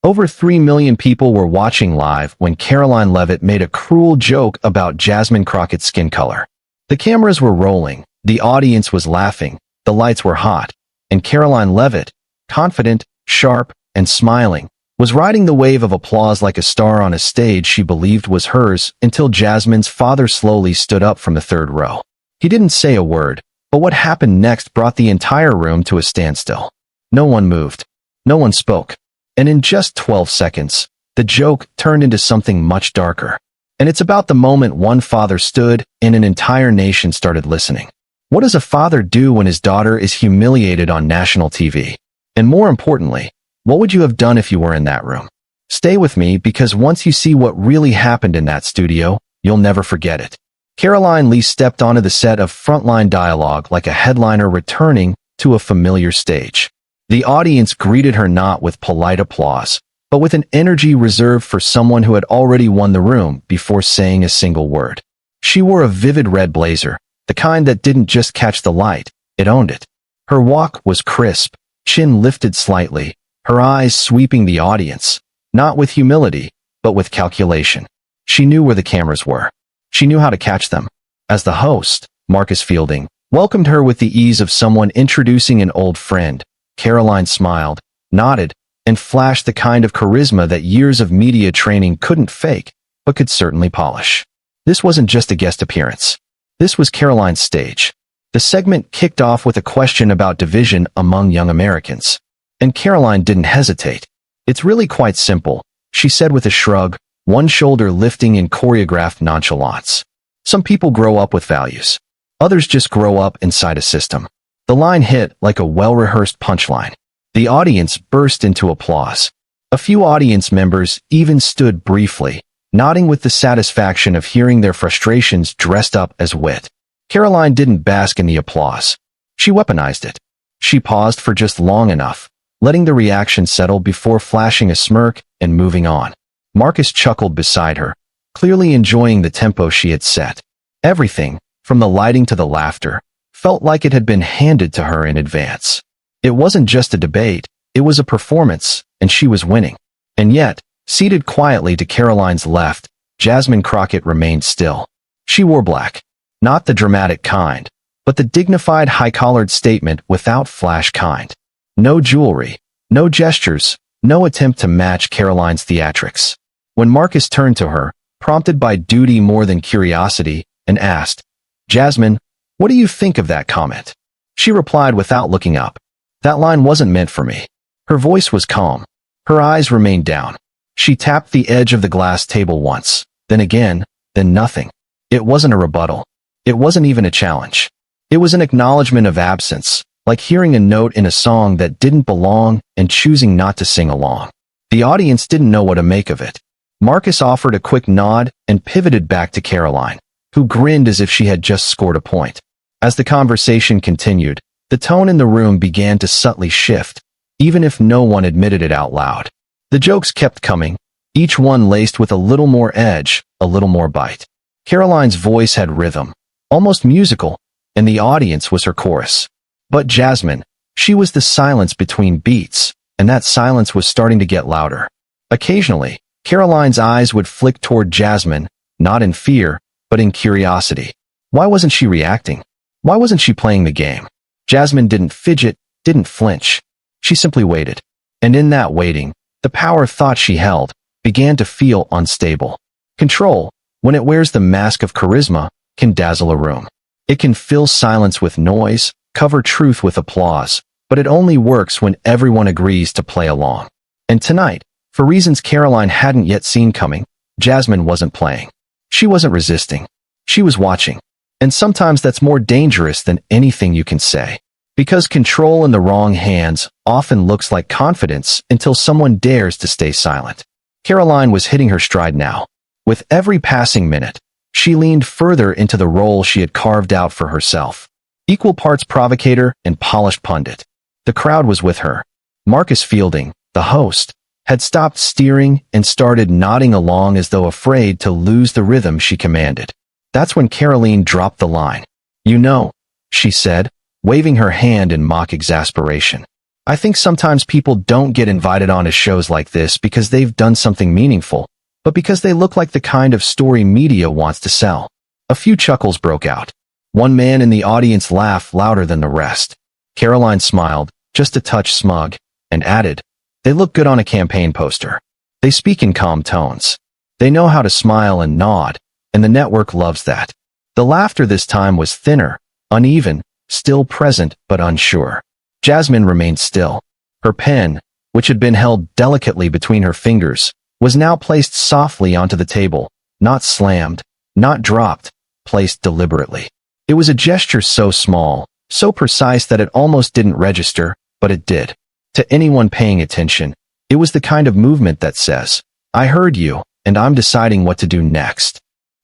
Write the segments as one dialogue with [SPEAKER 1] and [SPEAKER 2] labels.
[SPEAKER 1] Over 3 million people were watching live when Caroline Leavitt made a cruel joke about Jasmine Crockett's skin color. The cameras were rolling, the audience was laughing, the lights were hot, and Caroline Leavitt, confident, sharp, and smiling, was riding the wave of applause like a star on a stage she believed was hers until Jasmine's father slowly stood up from the third row. He didn't say a word, but what happened next brought the entire room to a standstill. No one moved. No one spoke. And in just 12 seconds, the joke turned into something much darker. And it's about the moment one father stood and an entire nation started listening. What does a father do when his daughter is humiliated on national TV? And more importantly, what would you have done if you were in that room? Stay with me, because once you see what really happened in that studio, you'll never forget it. Caroline Lee stepped onto the set of Frontline Dialogue like a headliner returning to a familiar stage. The audience greeted her not with polite applause, but with an energy reserved for someone who had already won the room before saying a single word. She wore a vivid red blazer, the kind that didn't just catch the light, it owned it. Her walk was crisp, chin lifted slightly, her eyes sweeping the audience, not with humility, but with calculation. She knew where the cameras were. She knew how to catch them. As the host, Marcus Fielding, welcomed her with the ease of someone introducing an old friend, Caroline smiled, nodded, and flashed the kind of charisma that years of media training couldn't fake, but could certainly polish. This wasn't just a guest appearance. This was Caroline's stage. The segment kicked off with a question about division among young Americans. And Caroline didn't hesitate. "It's really quite simple," she said with a shrug, one shoulder lifting in choreographed nonchalance. "Some people grow up with values. Others just grow up inside a system." The line hit like a well-rehearsed punchline. The audience burst into applause. A few audience members even stood briefly, nodding with the satisfaction of hearing their frustrations dressed up as wit. Caroline didn't bask in the applause. She weaponized it. She paused for just long enough, letting the reaction settle before flashing a smirk and moving on. Marcus chuckled beside her, clearly enjoying the tempo she had set. Everything, from the lighting to the laughter, felt like it had been handed to her in advance. It wasn't just a debate, it was a performance, and she was winning. And yet, seated quietly to Caroline's left, Jasmine Crockett remained still. She wore black. Not the dramatic kind, but the dignified high-collared statement without flash kind. No jewelry, no gestures, no attempt to match Caroline's theatrics. When Marcus turned to her, prompted by duty more than curiosity, and asked, "Jasmine, what do you think of that comment?" She replied without looking up, "That line wasn't meant for me." Her voice was calm. Her eyes remained down. She tapped the edge of the glass table once, then again, then nothing. It wasn't a rebuttal. It wasn't even a challenge. It was an acknowledgement of absence, like hearing a note in a song that didn't belong and choosing not to sing along. The audience didn't know what to make of it. Marcus offered a quick nod and pivoted back to Caroline, who grinned as if she had just scored a point. As the conversation continued, the tone in the room began to subtly shift, even if no one admitted it out loud. The jokes kept coming, each one laced with a little more edge, a little more bite. Caroline's voice had rhythm, almost musical, and the audience was her chorus. But Jasmine, she was the silence between beats, and that silence was starting to get louder. Occasionally, Caroline's eyes would flick toward Jasmine, not in fear, but in curiosity. Why wasn't she reacting? Why wasn't she playing the game? Jasmine didn't fidget, didn't flinch. She simply waited. And in that waiting, the power thought she held began to feel unstable. Control, when it wears the mask of charisma, can dazzle a room. It can fill silence with noise, cover truth with applause, but it only works when everyone agrees to play along. And tonight, for reasons Caroline hadn't yet seen coming, Jasmine wasn't playing. She wasn't resisting. She was watching. And sometimes that's more dangerous than anything you can say. Because control in the wrong hands often looks like confidence until someone dares to stay silent. Caroline was hitting her stride now. With every passing minute, she leaned further into the role she had carved out for herself. Equal parts provocateur and polished pundit. The crowd was with her. Marcus Fielding, the host, had stopped steering and started nodding along as though afraid to lose the rhythm she commanded. That's when Caroline dropped the line. "You know," she said, waving her hand in mock exasperation. I think sometimes people don't get invited onto shows like this because they've done something meaningful, but because they look like the kind of story media wants to sell. A few chuckles broke out. One man in the audience laughed louder than the rest. Caroline smiled, just a touch smug, and added, "They look good on a campaign poster. They speak in calm tones. They know how to smile and nod, and the network loves that." The laughter this time was thinner, uneven, still present but unsure. Jasmine remained still. Her pen, which had been held delicately between her fingers, was now placed softly onto the table, not slammed, not dropped, placed deliberately. It was a gesture so small, so precise that it almost didn't register, but it did. To anyone paying attention, it was the kind of movement that says, "I heard you, and I'm deciding what to do next."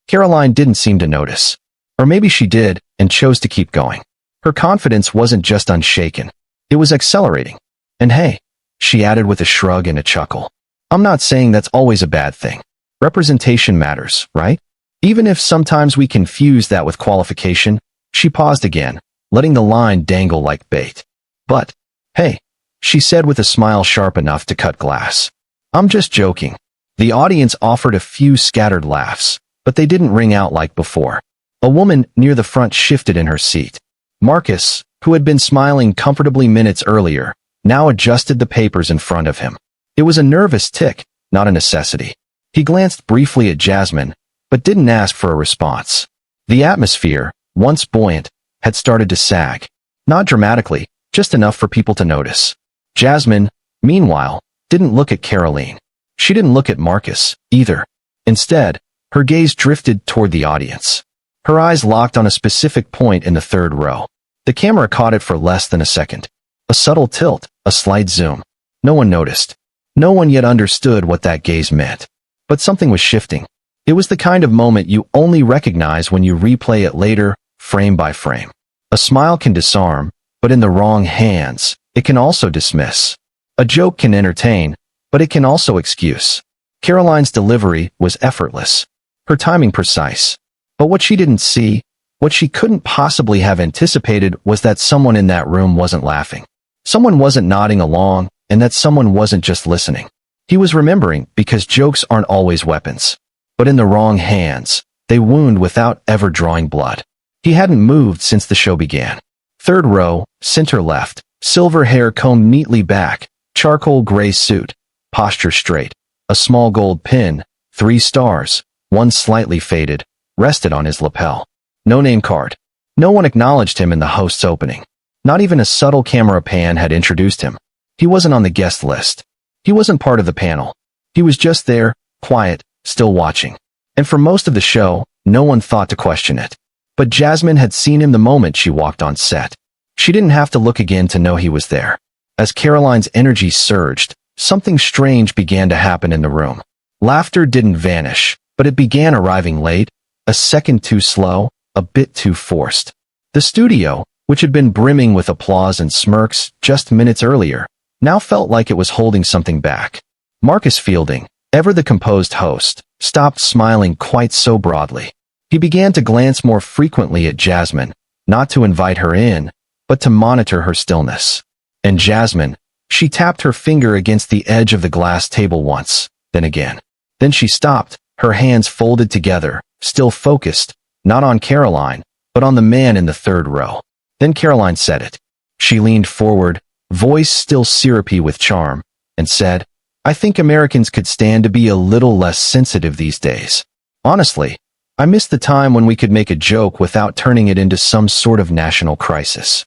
[SPEAKER 1] Caroline didn't seem to notice. Or maybe she did, and chose to keep going. Her confidence wasn't just unshaken. It was accelerating. And hey, she added with a shrug and a chuckle, "I'm not saying that's always a bad thing. Representation matters, right? Even if sometimes we confuse that with qualification." She paused again, letting the line dangle like bait. "But, hey," she said with a smile sharp enough to cut glass, "I'm just joking." The audience offered a few scattered laughs, but they didn't ring out like before. A woman near the front shifted in her seat. Marcus, who had been smiling comfortably minutes earlier, now adjusted the papers in front of him. It was a nervous tick, not a necessity. He glanced briefly at Jasmine, but didn't ask for a response. The atmosphere, once buoyant, had started to sag. Not dramatically, just enough for people to notice. Jasmine, meanwhile, didn't look at Caroline. She didn't look at Marcus, either. Instead, her gaze drifted toward the audience. Her eyes locked on a specific point in the third row. The camera caught it for less than a second. A subtle tilt, a slight zoom. No one noticed. No one yet understood what that gaze meant. But something was shifting. It was the kind of moment you only recognize when you replay it later, frame by frame. A smile can disarm, but in the wrong hands, it can also dismiss. A joke can entertain, but it can also excuse. Caroline's delivery was effortless. Her timing precise. But what she didn't see, what she couldn't possibly have anticipated, was that someone in that room wasn't laughing. Someone wasn't nodding along, and that someone wasn't just listening. He was remembering, because jokes aren't always weapons. But in the wrong hands, they wound without ever drawing blood. He hadn't moved since the show began. Third row, center left, silver hair combed neatly back, charcoal gray suit, posture straight. A small gold pin, 3 stars, one slightly faded, rested on his lapel. No name card. No one acknowledged him in the host's opening. Not even a subtle camera pan had introduced him. He wasn't on the guest list. He wasn't part of the panel. He was just there, quiet, still watching. And for most of the show, no one thought to question it. But Jasmine had seen him the moment she walked on set. She didn't have to look again to know he was there. As Caroline's energy surged, something strange began to happen in the room. Laughter didn't vanish, but it began arriving late, a second too slow, a bit too forced. The studio, which had been brimming with applause and smirks just minutes earlier, now felt like it was holding something back. Marcus Fielding, ever the composed host, stopped smiling quite so broadly. He began to glance more frequently at Jasmine, not to invite her in, but to monitor her stillness. And Jasmine, she tapped her finger against the edge of the glass table once, then again. Then she stopped, her hands folded together, still focused, not on Caroline, but on the man in the third row. Then Caroline said it. She leaned forward, voice still syrupy with charm, and said, "I think Americans could stand to be a little less sensitive these days. Honestly, I miss the time when we could make a joke without turning it into some sort of national crisis."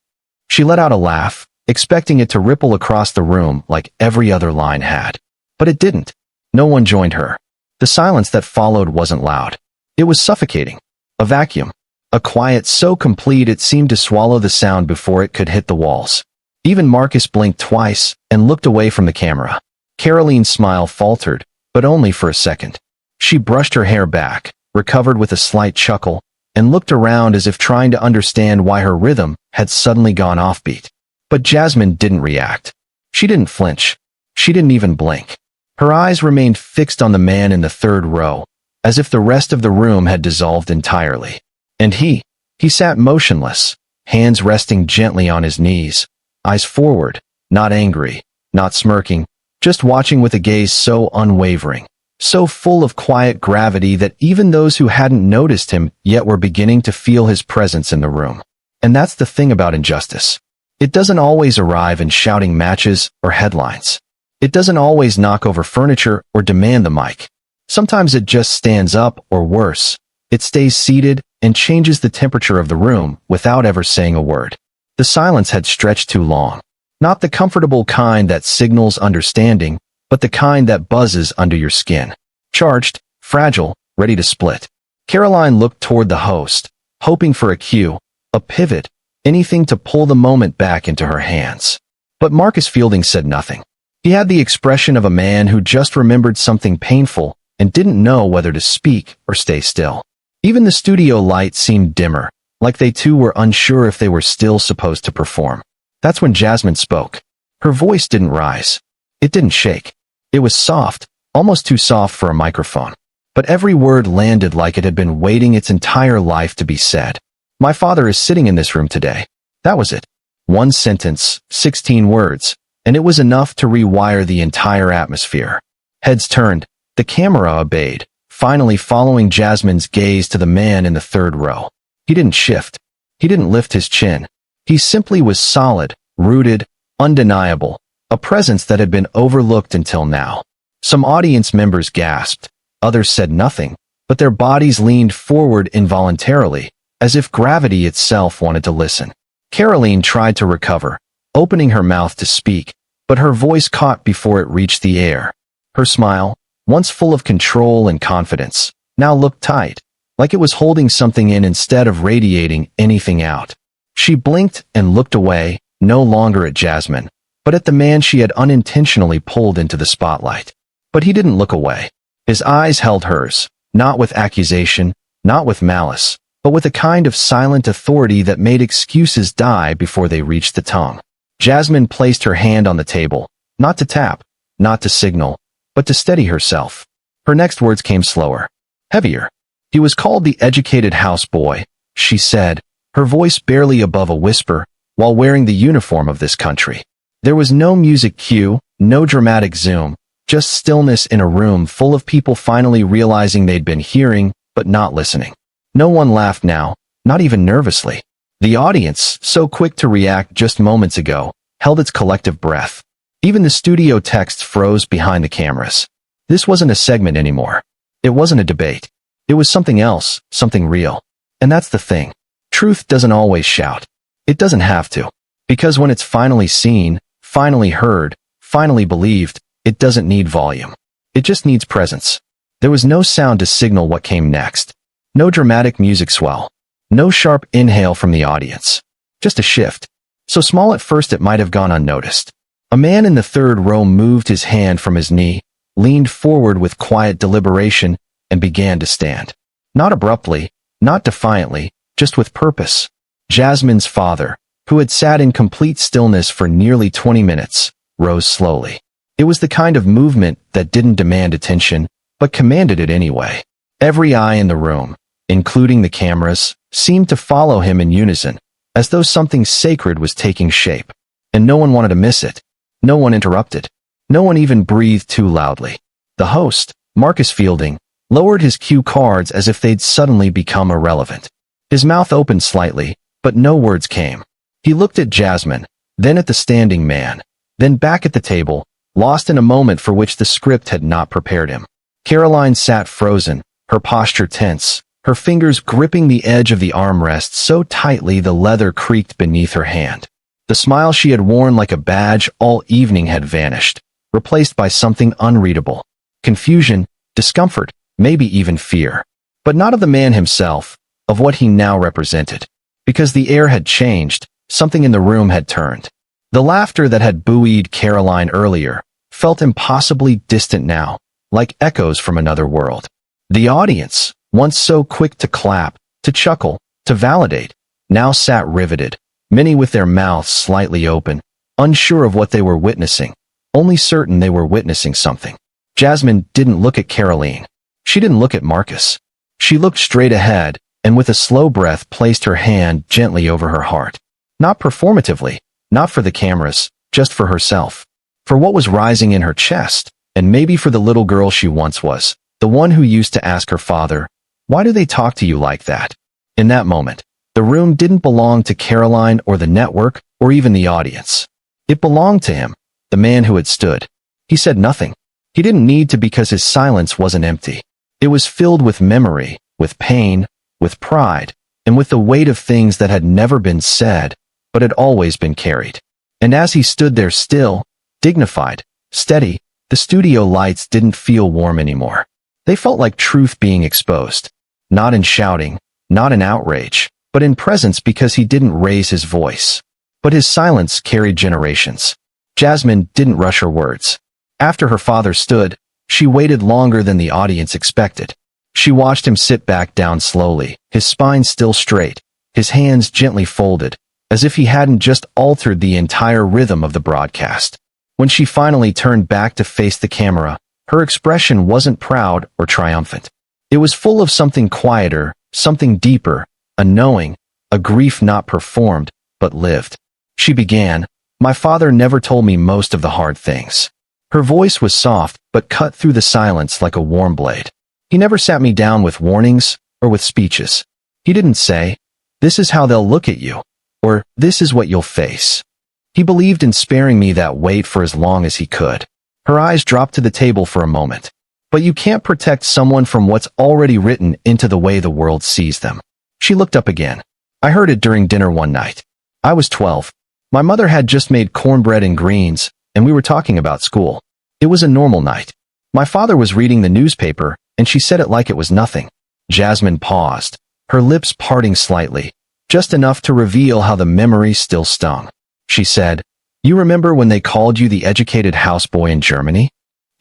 [SPEAKER 1] She let out a laugh, expecting it to ripple across the room like every other line had. But it didn't. No one joined her. The silence that followed wasn't loud. It was suffocating. A vacuum. A quiet so complete it seemed to swallow the sound before it could hit the walls. Even Marcus blinked twice and looked away from the camera. Caroline's smile faltered, but only for a second. She brushed her hair back, recovered with a slight chuckle, and looked around as if trying to understand why her rhythm had suddenly gone offbeat. But Jasmine didn't react. She didn't flinch. She didn't even blink. Her eyes remained fixed on the man in the third row, as if the rest of the room had dissolved entirely. And he sat motionless, hands resting gently on his knees, eyes forward, Not angry, not smirking, just watching with a gaze so unwavering, so full of quiet gravity that even those who hadn't noticed him yet were beginning to feel his presence in the room. And that's the thing about injustice. It doesn't always arrive in shouting matches or headlines. It doesn't always knock over furniture or demand the mic. Sometimes it just stands up, or worse, it stays seated and changes the temperature of the room without ever saying a word. The silence had stretched too long. Not the comfortable kind that signals understanding, but the kind that buzzes under your skin. Charged, fragile, ready to split. Caroline looked toward the host, hoping for a cue, a pivot, anything to pull the moment back into her hands. But Marcus Fielding said nothing. He had the expression of a man who just remembered something painful and didn't know whether to speak or stay still. Even the studio light seemed dimmer, like they too were unsure if they were still supposed to perform. That's when Jasmine spoke. Her voice didn't rise. It didn't shake. It was soft, almost too soft for a microphone. But every word landed like it had been waiting its entire life to be said. My father is sitting in this room today. That was it. One sentence, 16 words, and it was enough to rewire the entire atmosphere. Heads turned. The camera obeyed, finally following Jasmine's gaze to the man in the third row. He didn't shift. He didn't lift his chin. He simply was solid, rooted, undeniable, a presence that had been overlooked until now. Some audience members gasped. Others said nothing, but their bodies leaned forward involuntarily, as if gravity itself wanted to listen. Caroline tried to recover, opening her mouth to speak, but her voice caught before it reached the air. Her smile, once full of control and confidence, now looked tight, like it was holding something in instead of radiating anything out. She blinked and looked away, no longer at Jasmine, but at the man she had unintentionally pulled into the spotlight. But he didn't look away. His eyes held hers, not with accusation, not with malice, but with a kind of silent authority that made excuses die before they reached the tongue. Jasmine placed her hand on the table, not to tap, not to signal, but to steady herself. Her next words came slower, heavier. He was called the educated houseboy, she said, her voice barely above a whisper, while wearing the uniform of this country. There was no music cue, no dramatic zoom, just stillness in a room full of people finally realizing they'd been hearing, but not listening. No one laughed now, not even nervously. The audience, so quick to react just moments ago, held its collective breath. Even the studio text froze behind the cameras. This wasn't a segment anymore. It wasn't a debate. It was something else, something real. And that's the thing. Truth doesn't always shout. It doesn't have to. Because when it's finally seen, finally heard, finally believed, it doesn't need volume. It just needs presence. There was no sound to signal what came next. No dramatic music swell. No sharp inhale from the audience. Just a shift. So small at first it might have gone unnoticed. A man in the third row moved his hand from his knee, leaned forward with quiet deliberation, and began to stand. Not abruptly, not defiantly, just with purpose. Jasmine's father, who had sat in complete stillness for nearly 20 minutes, rose slowly. It was the kind of movement that didn't demand attention, but commanded it anyway. Every eye in the room, including the cameras, seemed to follow him in unison, as though something sacred was taking shape. And no one wanted to miss it. No one interrupted. No one even breathed too loudly. The host, Marcus Fielding, lowered his cue cards as if they'd suddenly become irrelevant. His mouth opened slightly, but no words came. He looked at Jasmine, then at the standing man, then back at the table, lost in a moment for which the script had not prepared him. Caroline sat frozen, her posture tense, her fingers gripping the edge of the armrest so tightly the leather creaked beneath her hand. The smile she had worn like a badge all evening had vanished, replaced by something unreadable. Confusion, discomfort, maybe even fear. But not of the man himself, of what he now represented. Because the air had changed, something in the room had turned. The laughter that had buoyed Caroline earlier felt impossibly distant now, like echoes from another world. The audience, once so quick to clap, to chuckle, to validate, now sat riveted, many with their mouths slightly open, unsure of what they were witnessing, only certain they were witnessing something. Jasmine didn't look at Caroline. She didn't look at Marcus. She looked straight ahead, and with a slow breath placed her hand gently over her heart. Not performatively, not for the cameras, just for herself. For what was rising in her chest, and maybe for the little girl she once was, the one who used to ask her father, "Why do they talk to you like that?" In that moment, the room didn't belong to Caroline or the network or even the audience. It belonged to him, the man who had stood. He said nothing. He didn't need to because his silence wasn't empty. It was filled with memory, with pain, with pride, and with the weight of things that had never been said, but had always been carried. And as he stood there still, dignified, steady, the studio lights didn't feel warm anymore. They felt like truth being exposed. Not in shouting, not in outrage, but in presence because he didn't raise his voice. But his silence carried generations. Jasmine didn't rush her words. After her father stood, she waited longer than the audience expected. She watched him sit back down slowly, his spine still straight, his hands gently folded, as if he hadn't just altered the entire rhythm of the broadcast. When she finally turned back to face the camera, her expression wasn't proud or triumphant. It was full of something quieter, something deeper, a knowing, a grief not performed, but lived. She began, "My father never told me most of the hard things." Her voice was soft, but cut through the silence like a warm blade. "He never sat me down with warnings or with speeches. He didn't say, 'This is how they'll look at you,' or 'This is what you'll face.' He believed in sparing me that weight for as long as he could." Her eyes dropped to the table for a moment. But you can't protect someone from what's already written into the way the world sees them. She looked up again. "I heard it during dinner one night. I was 12. My mother had just made cornbread and greens, and we were talking about school. It was a normal night. My father was reading the newspaper, and she said it like it was nothing." Jasmine paused, her lips parting slightly, just enough to reveal how the memory still stung. She said, "You remember when they called you the educated houseboy in Germany?"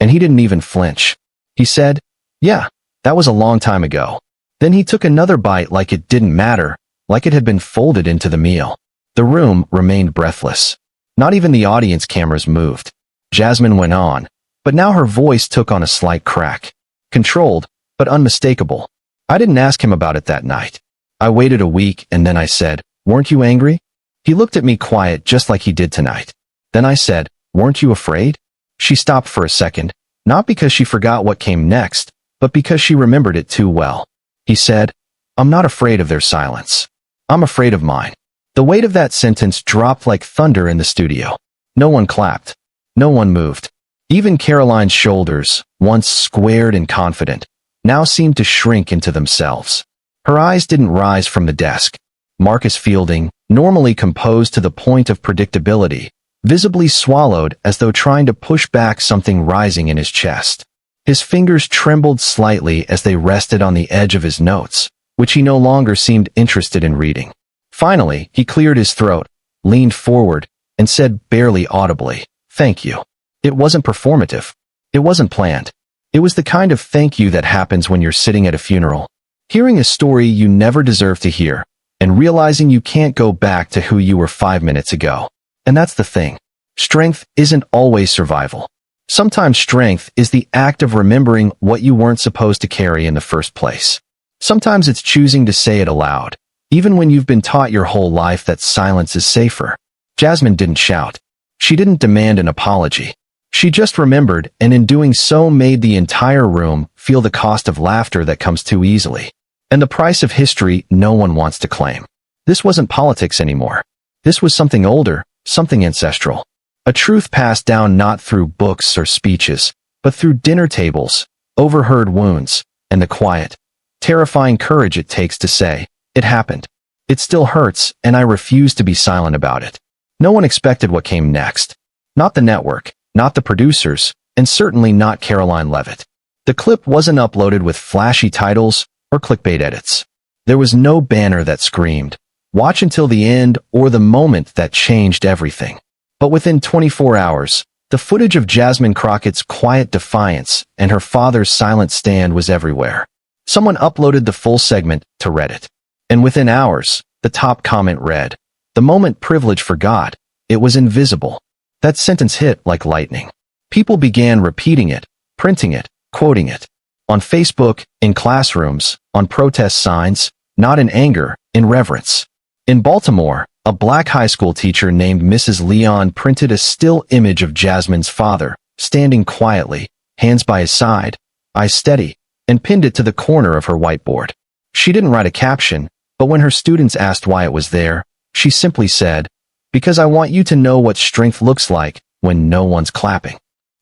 [SPEAKER 1] And he didn't even flinch. He said, "Yeah, that was a long time ago." Then he took another bite like it didn't matter, like it had been folded into the meal. The room remained breathless. Not even the audience cameras moved. Jasmine went on, but now her voice took on a slight crack. Controlled, but unmistakable. "I didn't ask him about it that night. I waited a week and then I said, 'Weren't you angry?' He looked at me quiet just like he did tonight. Then I said, 'Weren't you afraid?' She stopped for a second, not because she forgot what came next, but because she remembered it too well. He said, 'I'm not afraid of their silence. I'm afraid of mine.'" The weight of that sentence dropped like thunder in the studio. No one clapped. No one moved. Even Caroline's shoulders, once squared and confident, now seemed to shrink into themselves. Her eyes didn't rise from the desk. Marcus Fielding, normally composed to the point of predictability, visibly swallowed as though trying to push back something rising in his chest. His fingers trembled slightly as they rested on the edge of his notes, which he no longer seemed interested in reading. Finally, he cleared his throat, leaned forward, and said barely audibly, "Thank you." It wasn't performative. It wasn't planned. It was the kind of thank you that happens when you're sitting at a funeral, hearing a story you never deserve to hear, and realizing you can't go back to who you were 5 minutes ago. And that's the thing. Strength isn't always survival. Sometimes strength is the act of remembering what you weren't supposed to carry in the first place. Sometimes it's choosing to say it aloud, even when you've been taught your whole life that silence is safer. Jasmine didn't shout. She didn't demand an apology. She just remembered, and in doing so made the entire room feel the cost of laughter that comes too easily, and the price of history no one wants to claim. This wasn't politics anymore. This was something older, something ancestral. A truth passed down not through books or speeches, but through dinner tables, overheard wounds, and the quiet, terrifying courage it takes to say, "It happened. It still hurts, and I refuse to be silent about it." No one expected what came next. Not the network, not the producers, and certainly not Caroline Levitt. The clip wasn't uploaded with flashy titles or clickbait edits. There was no banner that screamed, "Watch until the end," or the moment that changed everything. But within 24 hours, the footage of Jasmine Crockett's quiet defiance and her father's silent stand was everywhere. Someone uploaded the full segment to Reddit. And within hours, the top comment read, "The moment privilege forgot, it was invisible." That sentence hit like lightning. People began repeating it, printing it, quoting it. On Facebook, in classrooms, on protest signs, not in anger, in reverence. In Baltimore, A black high school teacher named Mrs. Leon printed a still image of Jasmine's father, standing quietly, hands by his side, eyes steady, and pinned it to the corner of her whiteboard. She didn't write a caption, but when her students asked why it was there, she simply said, "Because I want you to know what strength looks like when no one's clapping."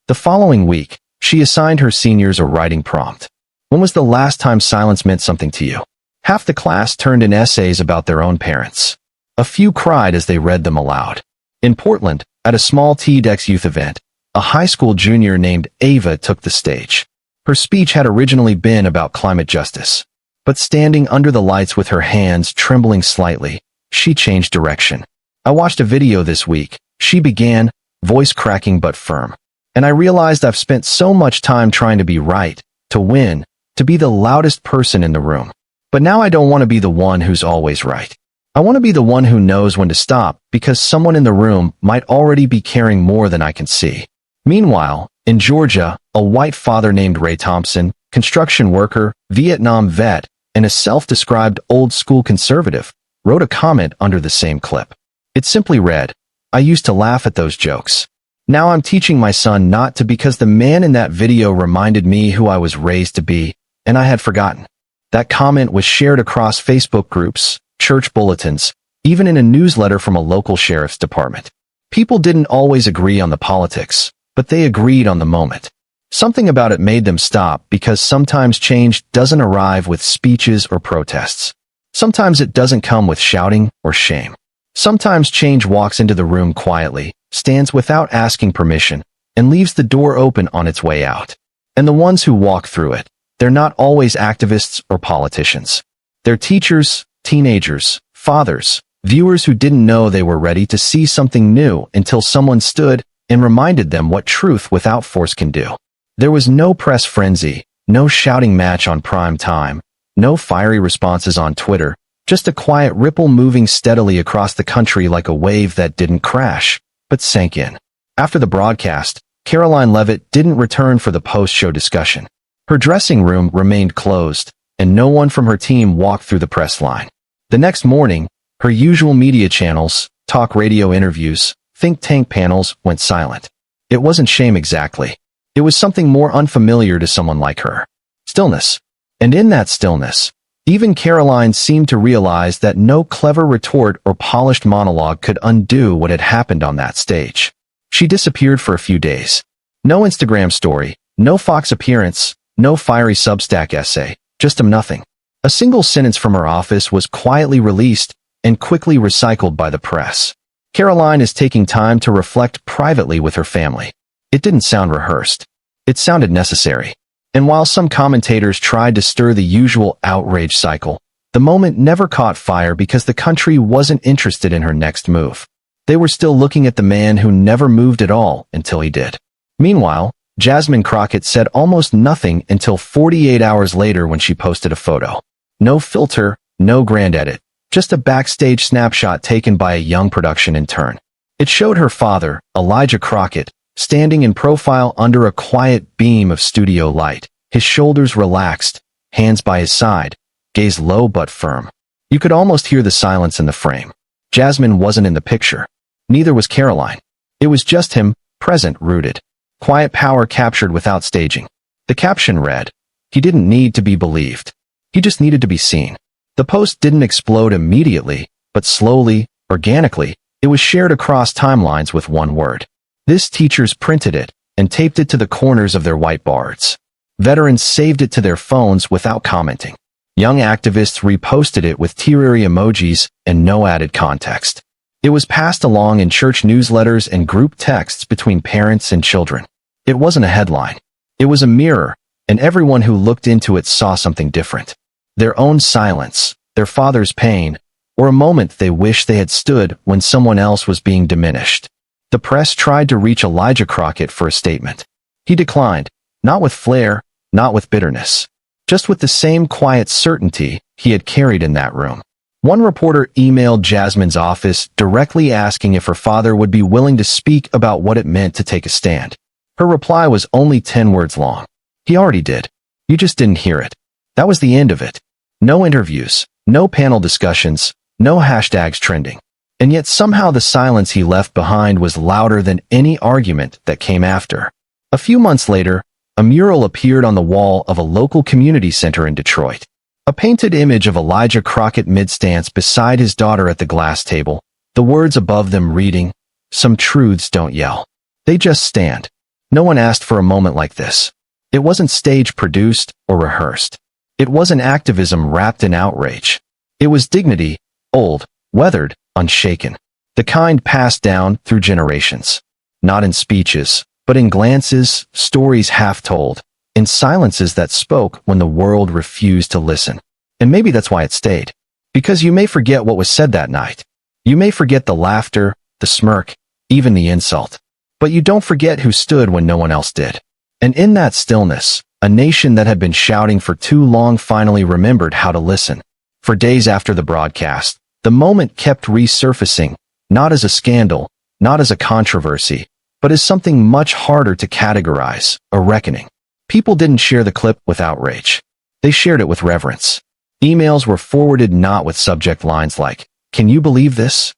[SPEAKER 1] The following week, she assigned her seniors a writing prompt. When was the last time silence meant something to you? Half the class turned in essays about their own parents. A few cried as they read them aloud. In Portland, at a small TEDx youth event, a high school junior named Ava took the stage. Her speech had originally been about climate justice. But standing under the lights with her hands trembling slightly, she changed direction. "I watched a video this week," she began, voice cracking but firm. "And I realized I've spent so much time trying to be right, to win, to be the loudest person in the room. But now I don't want to be the one who's always right. I want to be the one who knows when to stop because someone in the room might already be carrying more than I can see." Meanwhile, in Georgia, a white father named Ray Thompson, construction worker, Vietnam vet, and a self-described old-school conservative, wrote a comment under the same clip. It simply read, "I used to laugh at those jokes. Now I'm teaching my son not to because the man in that video reminded me who I was raised to be, and I had forgotten." That comment was shared across Facebook groups, church bulletins, even in a newsletter from a local sheriff's department. People didn't always agree on the politics, but they agreed on the moment. Something about it made them stop because sometimes change doesn't arrive with speeches or protests. Sometimes it doesn't come with shouting or shame. Sometimes change walks into the room quietly, stands without asking permission, and leaves the door open on its way out. And the ones who walk through it, they're not always activists or politicians. They're teachers, teenagers, fathers, viewers who didn't know they were ready to see something new until someone stood and reminded them what truth without force can do. There was no press frenzy, no shouting match on prime time, no fiery responses on Twitter, just a quiet ripple moving steadily across the country like a wave that didn't crash, but sank in. After the broadcast, Caroline Levitt didn't return for the post-show discussion. Her dressing room remained closed, and no one from her team walked through the press line. The next morning, her usual media channels, talk radio interviews, think tank panels went silent. It wasn't shame exactly. It was something more unfamiliar to someone like her. Stillness. And in that stillness, even Caroline seemed to realize that no clever retort or polished monologue could undo what had happened on that stage. She disappeared for a few days. No Instagram story, no Fox appearance, no fiery Substack essay, just a nothing. A single sentence from her office was quietly released and quickly recycled by the press. Caroline is taking time to reflect privately with her family. It didn't sound rehearsed. It sounded necessary. And while some commentators tried to stir the usual outrage cycle, the moment never caught fire because the country wasn't interested in her next move. They were still looking at the man who never moved at all until he did. Meanwhile, Jasmine Crockett said almost nothing until 48 hours later when she posted a photo. No filter, no grand edit, just a backstage snapshot taken by a young production intern. It showed her father, Elijah Crockett, standing in profile under a quiet beam of studio light, his shoulders relaxed, hands by his side, gaze low but firm. You could almost hear the silence in the frame. Jasmine wasn't in the picture. Neither was Caroline. It was just him, present, rooted. Quiet power captured without staging. The caption read, "He didn't need to be believed. He just needed to be seen." The post didn't explode immediately, but slowly, organically, it was shared across timelines with one word. This teachers printed it and taped it to the corners of their whiteboards. Veterans saved it to their phones without commenting. Young activists reposted it with teary emojis and no added context. It was passed along in church newsletters and group texts between parents and children. It wasn't a headline. It was a mirror, and everyone who looked into it saw something different. Their own silence, their father's pain, or a moment they wished they had stood when someone else was being diminished. The press tried to reach Elijah Crockett for a statement. He declined, not with flair, not with bitterness, just with the same quiet certainty he had carried in that room. One reporter emailed Jasmine's office directly asking if her father would be willing to speak about what it meant to take a stand. Her reply was only 10 words long. "He already did. You just didn't hear it." That was the end of it. No interviews, no panel discussions, no hashtags trending. And yet somehow the silence he left behind was louder than any argument that came after. A few months later, a mural appeared on the wall of a local community center in Detroit. A painted image of Elijah Crockett mid-stance beside his daughter at the glass table, the words above them reading, "Some truths don't yell. They just stand." No one asked for a moment like this. It wasn't stage-produced or rehearsed. It wasn't activism wrapped in outrage. It was dignity, old, weathered, unshaken. The kind passed down through generations. Not in speeches, but in glances, stories half told, in silences that spoke when the world refused to listen. And maybe that's why it stayed. Because you may forget what was said that night. You may forget the laughter, the smirk, even the insult. But you don't forget who stood when no one else did. And in that stillness, a nation that had been shouting for too long finally remembered how to listen. For days after the broadcast, the moment kept resurfacing, not as a scandal, not as a controversy, but as something much harder to categorize, a reckoning. People didn't share the clip with outrage. They shared it with reverence. Emails were forwarded not with subject lines like, "Can you believe this?"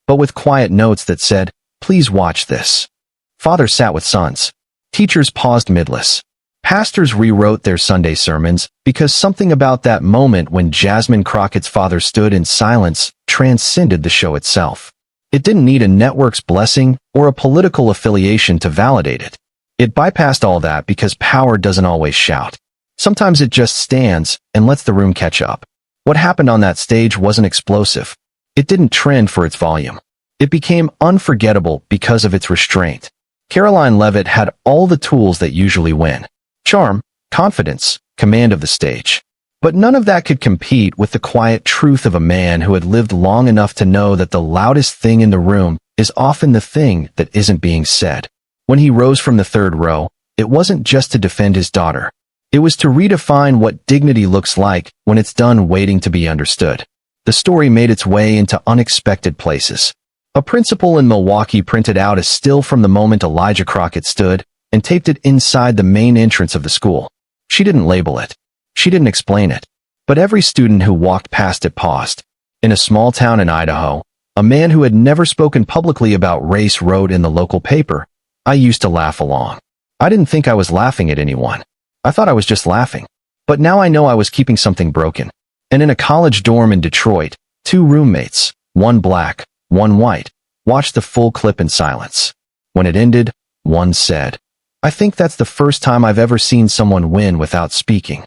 [SPEAKER 1] but with quiet notes that said, "Please watch this." Fathers sat with sons. Teachers paused midless. Pastors rewrote their Sunday sermons because something about that moment when Jasmine Crockett's father stood in silence transcended the show itself. It didn't need a network's blessing or a political affiliation to validate it. It bypassed all that because power doesn't always shout. Sometimes it just stands and lets the room catch up. What happened on that stage wasn't explosive. It didn't trend for its volume. It became unforgettable because of its restraint. Caroline Leavitt had all the tools that usually win. Charm, confidence, command of the stage. But none of that could compete with the quiet truth of a man who had lived long enough to know that the loudest thing in the room is often the thing that isn't being said. When he rose from the third row, it wasn't just to defend his daughter. It was to redefine what dignity looks like when it's done waiting to be understood. The story made its way into unexpected places. A principal in Milwaukee printed out a still from the moment Elijah Crockett stood and taped it inside the main entrance of the school. She didn't label it. She didn't explain it. But every student who walked past it paused. In a small town in Idaho, a man who had never spoken publicly about race wrote in the local paper, "I used to laugh along. I didn't think I was laughing at anyone. I thought I was just laughing. But now I know I was keeping something broken." And in a college dorm in Detroit, two roommates, one black, one white, watched the full clip in silence. When it ended, one said, "I think that's the first time I've ever seen someone win without speaking."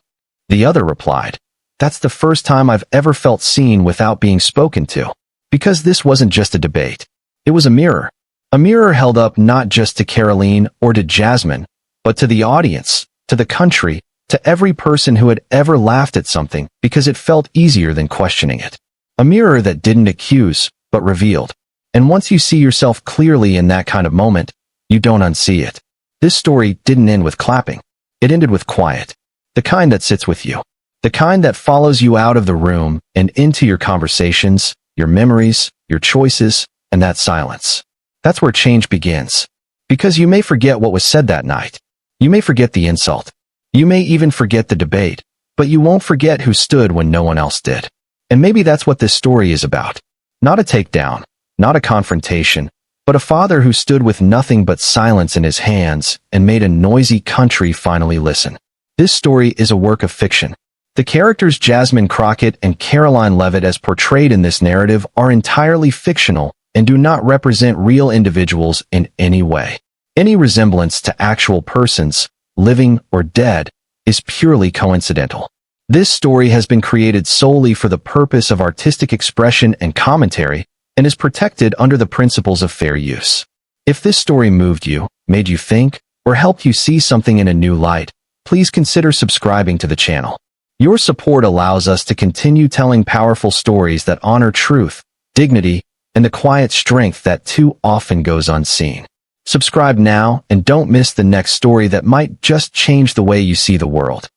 [SPEAKER 1] The other replied, "That's the first time I've ever felt seen without being spoken to." Because this wasn't just a debate. It was a mirror. A mirror held up not just to Caroline or to Jasmine, but to the audience, to the country, to every person who had ever laughed at something because it felt easier than questioning it. A mirror that didn't accuse, but revealed. And once you see yourself clearly in that kind of moment, you don't unsee it. This story didn't end with clapping. It ended with quiet. The kind that sits with you. The kind that follows you out of the room and into your conversations, your memories, your choices, and that silence. That's where change begins. Because you may forget what was said that night. You may forget the insult. You may even forget the debate, but you won't forget who stood when no one else did. And maybe that's what this story is about. Not a takedown, not a confrontation, but a father who stood with nothing but silence in his hands and made a noisy country finally listen. This story is a work of fiction. The characters Jasmine Crockett and Caroline Leavitt as portrayed in this narrative are entirely fictional and do not represent real individuals in any way. Any resemblance to actual persons, living or dead, is purely coincidental. This story has been created solely for the purpose of artistic expression and commentary and is protected under the principles of fair use. If this story moved you, made you think, or helped you see something in a new light, please consider subscribing to the channel. Your support allows us to continue telling powerful stories that honor truth, dignity, and the quiet strength that too often goes unseen. Subscribe now and don't miss the next story that might just change the way you see the world.